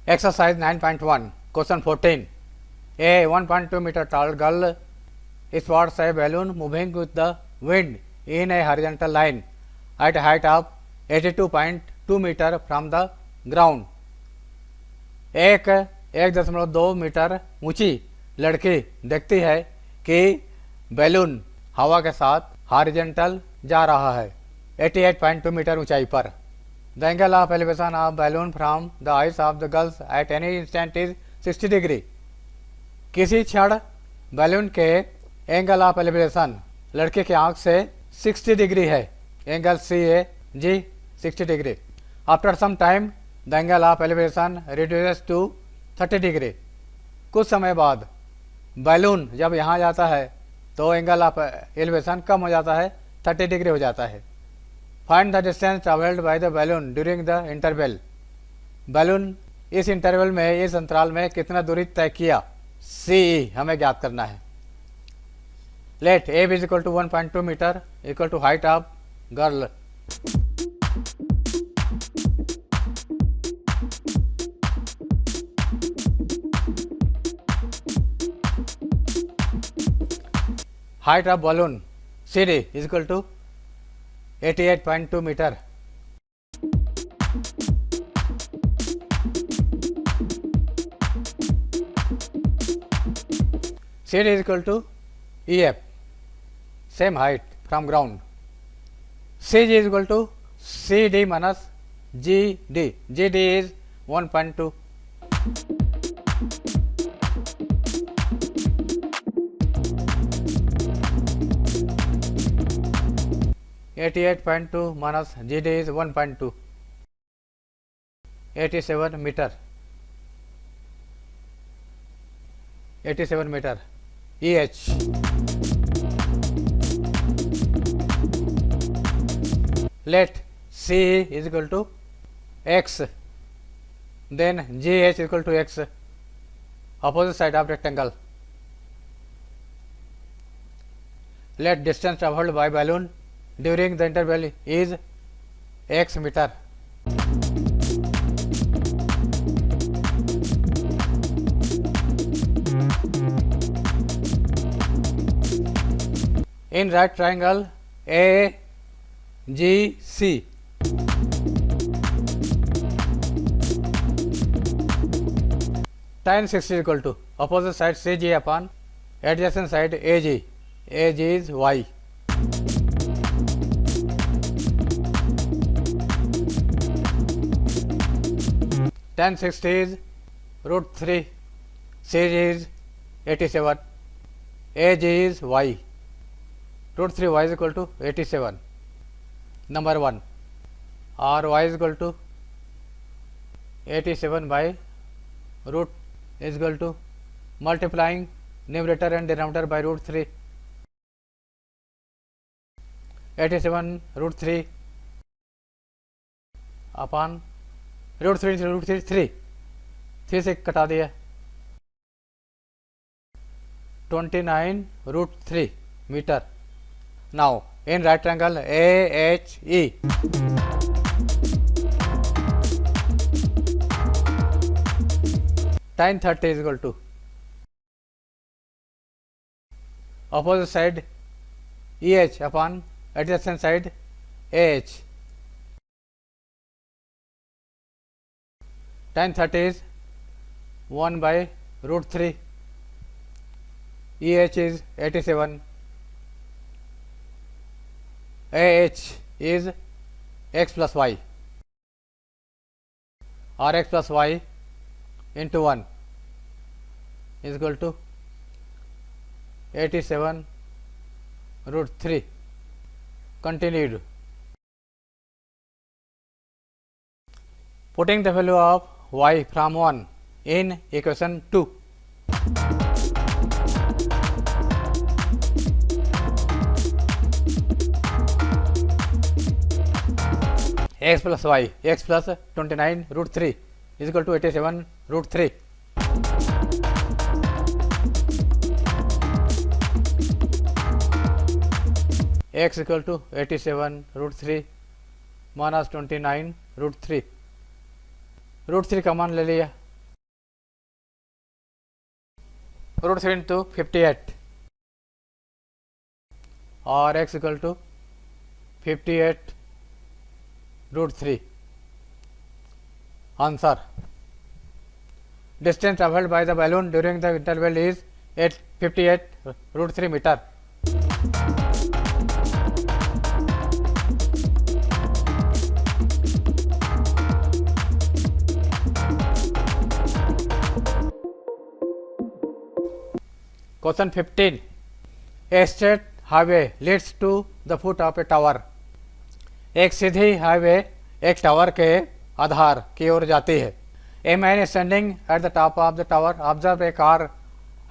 Exercise 9.1, question 14. A 1.2 meter tall girl spots a balloon moving with the wind in a horizontal line at a height of 82.2 meter from the ground. एक 1.2 metre ऊंची लड़की देखती है कि balloon हवा के साथ हॉरिजॉन्टल जा रहा है 88.2 मीटर ऊंचाई पर. The angle of elevation of balloon from the eyes of the girls at any instant is 60 degree. किसी क्षण बैलून के एंगल ऑफ एलिवेशन लड़के की आंख से 60 डिग्री है. Angle CAG 60 degree. After some time the angle of elevation reduces to 30 degree. कुछ समय बाद बैलून जब यहाँ जाता है तो एंगल ऑफ एलिवेशन कम हो जाता है, 30 डिग्री हो जाता है. Find the distance travelled by the balloon during the interval. Balloon इस इंटरवल में, इस अंतराल में कितना दूरी तय किया, CE हमें ज्ञात करना है. Let A is equal to 1.2 metre equal to height of girl. Height of balloon CD is equal to 88.2 metre. CD is equal to EF, same height from ground. CG is equal to CD minus GD. GD is 1.2. (88.2) minus GD is 1.2. 87 meter. 87 meter. EH. Let CE is equal to X, then GH is equal to X, opposite side of rectangle. Let distance traveled by balloon during the interval is X meter. In right triangle AGC, tan 60 is equal to opposite side CG upon adjacent side AG. AG is Y. Tan 60 is √3, CG is 87, AG is Y. √3y is equal to 87. Number 1, or y is equal to 87 by root is equal to multiplying numerator and denominator by √3. 87 √3 upon √3 3 से कटा दिया 29 √3 metre. Now in right triangle AHE, tan 30 is equal to opposite side EH upon adjacent side AH. Tan 30 is 1 by √3. EH is 87. AH is X plus Y, or X plus Y into 1 is equal to 87 √3. Continued. Putting the value of Y from 1 in equation 2. X plus Y, X plus 29 √3 is equal to 87 √3. X equal to 87 √3 minus 29 √3. √3 common ले लिया root 3 into 58 or x equal to 58 root 3. Answer. Distance travelled by the balloon during the interval is 58 root 3 meter. Question 15. A straight highway leads to the foot of a tower. एक सीधी highway एक tower के आधार की ओर जाती है. A man is standing at the top of the tower. Observe a car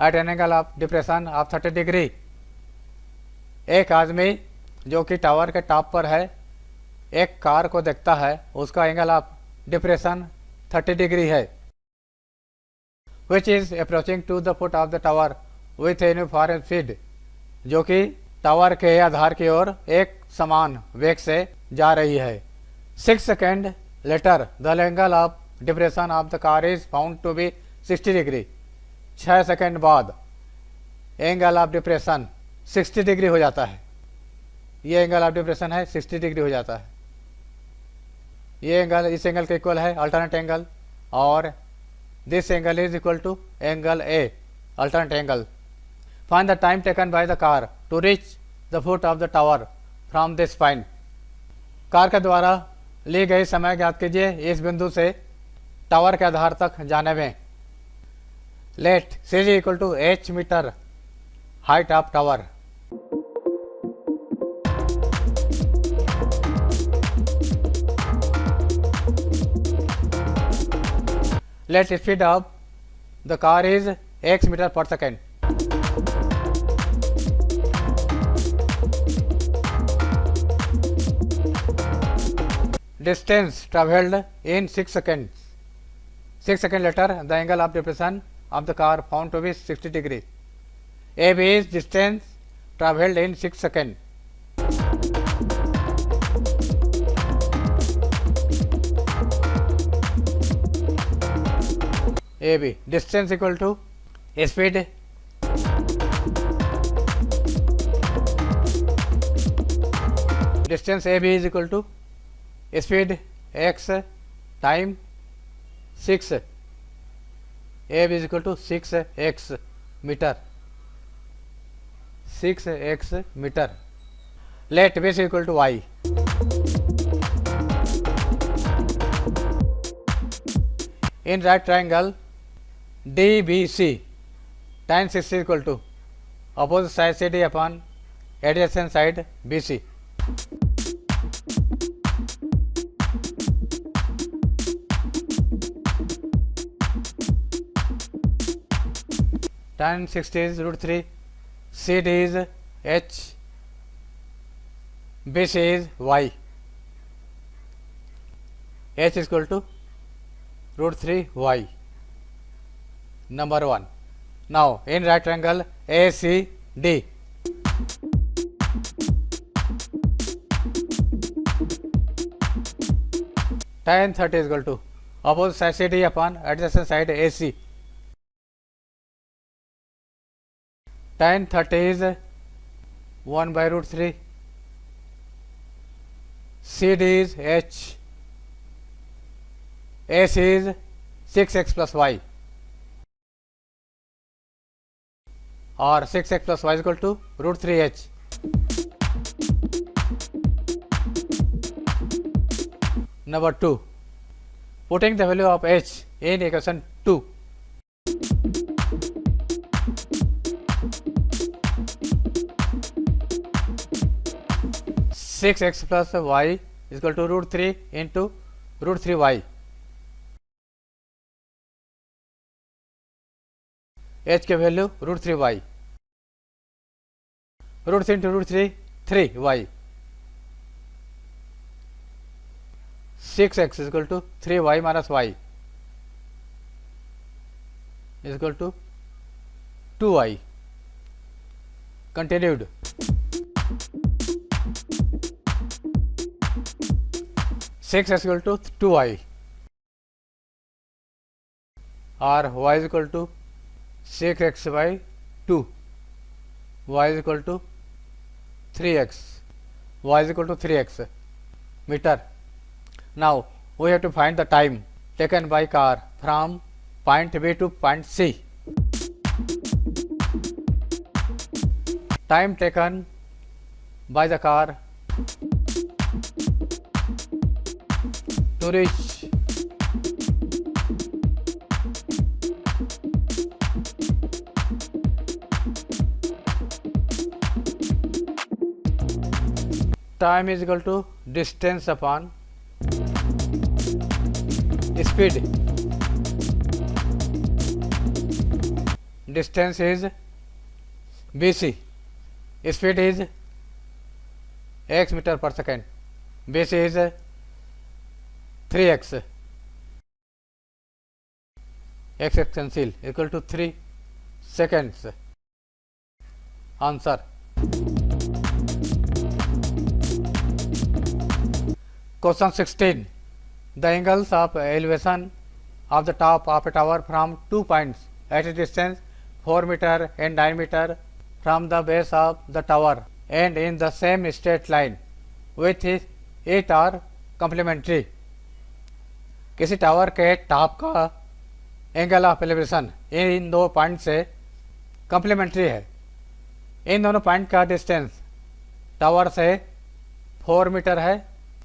at an angle of depression of 30 degree. एक आदमी जो कि टावर के टॉप पर है एक कार को देखता है, उसका एंगल ऑफ डिप्रेशन 30 डिग्री है. Which is approaching to the foot of the tower with a uniform speed. जो कि टावर के आधार की ओर एक समान वेग से जा रही है. 6 second later the angle of depression of the car is found to be 60 degree. 6 second बाद एंगल ऑफ डिप्रेशन 60 डिग्री हो जाता है. ये एंगल ऑफ डिप्रेशन है 60 डिग्री हो जाता है. ये एंगल इस एंगल के इक्वल है अल्टरनेट एंगल और this angle is equal to angle A alternate angle. Find the time taken by the car to reach the foot of the tower from this point. Car के द्वारा ली गई समय ज्ञात कीजिए इस बिंदु से टावर के आधार तक जाने में. Let C G equal to h metre height of tower. Let speed of the car is x metre per second. Distance travelled in 6 seconds. 6 seconds later, the angle of depression of the car found to be 60 degree. AB is distance travelled in 6 seconds. AB distance equal to speed distance AB is equal to speed x time 6. A is equal to 6x meter. 6x meter. Let b is equal to y. In right triangle DBC, tan 6 is equal to opposite side CD upon adjacent side BC. Tan 60 is root 3, CD is h, BC is y. H is equal to root 3 y. Number 1. Now in right triangle ACD, tan 30 is equal to opposite side CD upon adjacent side AC. Tan 30 is 1 by root 3, CD is h, AC is 6x plus y, or 6x plus y is equal to root 3h. Number 2. Putting the value of h in equation 2. Six x plus y is equal to root 3 into root 3y. h के value root 3y. Root 3 into root 3 3y. 6x is equal to 3y minus y is equal to 2y. Continued. 6 is equal to 2y or y is equal to 6x by 2, y is equal to 3x, y is equal to 3x meter. Now we have to find the time taken by car from point B to point C. Time taken by the car to reach time is equal to distance upon speed. Distance is BC, speed is x meter per second, BC is 3x, x cancel, equal to 3 seconds. Answer. Question 16. The angles of elevation of the top of a tower from 2 points at a distance 4 meter and 9 meter from the base of the tower and in the same straight line with it are complementary. किसी tower के top का angle of elevation in दो point से complementary है. इन दोनों point का distance tower से 4 metre है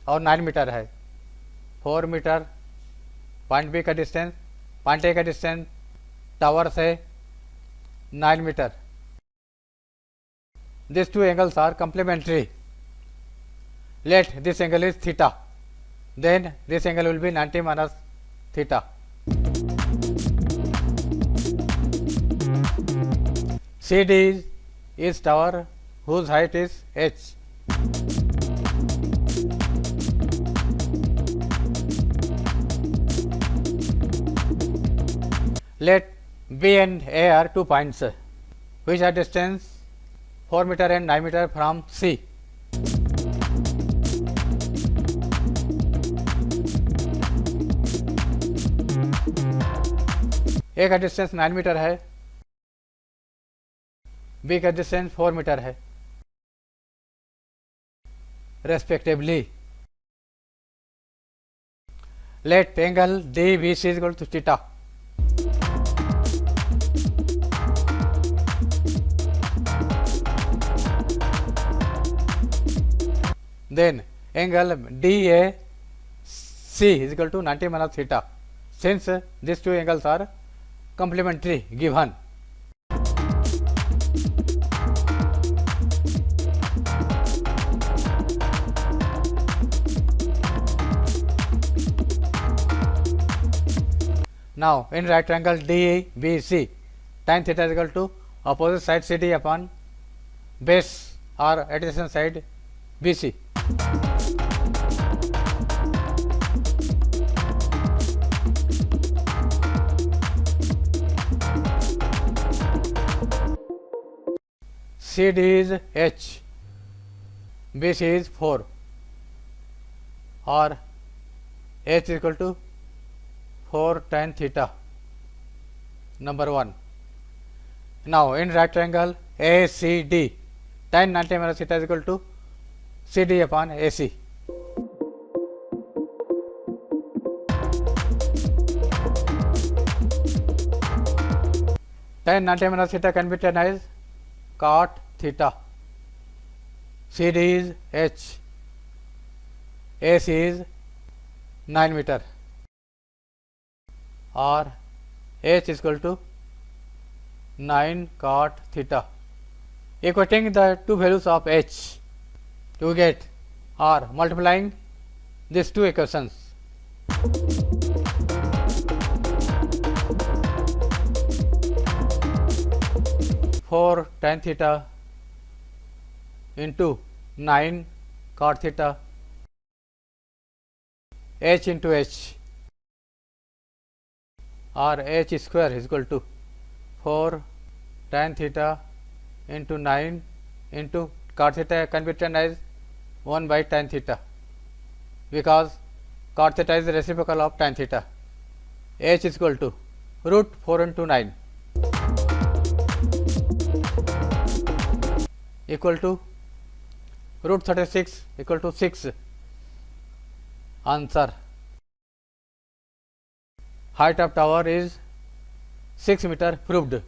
और 9 मीटर है. 4 मीटर पॉइंट बी का डिस्टेंस, पॉइंट ए का डिस्टेंस टावर से 9 metre. These two angles are complementary. Let this angle is theta. Then this angle will be 90 minus theta. CD is tower whose height is h. Let B and A are 2 points which are distance 4 meter and 9 meter from C. A का distance 9 metre है, B का distance 4 metre है respectively. Let angle DBC is equal to theta. Then angle DAC is equal to 90 minus theta. Since these two angles are complementary given. Now in right triangle DBC, tan theta is equal to opposite side CD upon base or adjacent side BC. CD is H, BC is 4 or H is equal to 4 tan theta. Number 1. Now in right triangle ACD, tan 90 minus theta is equal to CD upon AC. Tan 90 minus theta can be written as cot theta. CD is H, AC is 9 meter or H is equal to 9 cot theta. Equating the two values of H to get or multiplying these two equations. Four tan theta into 9 cot theta, H into H or H square is equal to 4 tan theta into 9 into cot theta can be written as 1 by tan theta, because cot theta is the reciprocal of tan theta. H is equal to root 4 into 9. equal to root 36 equal to 6. Answer. Height of tower is 6 meter proved.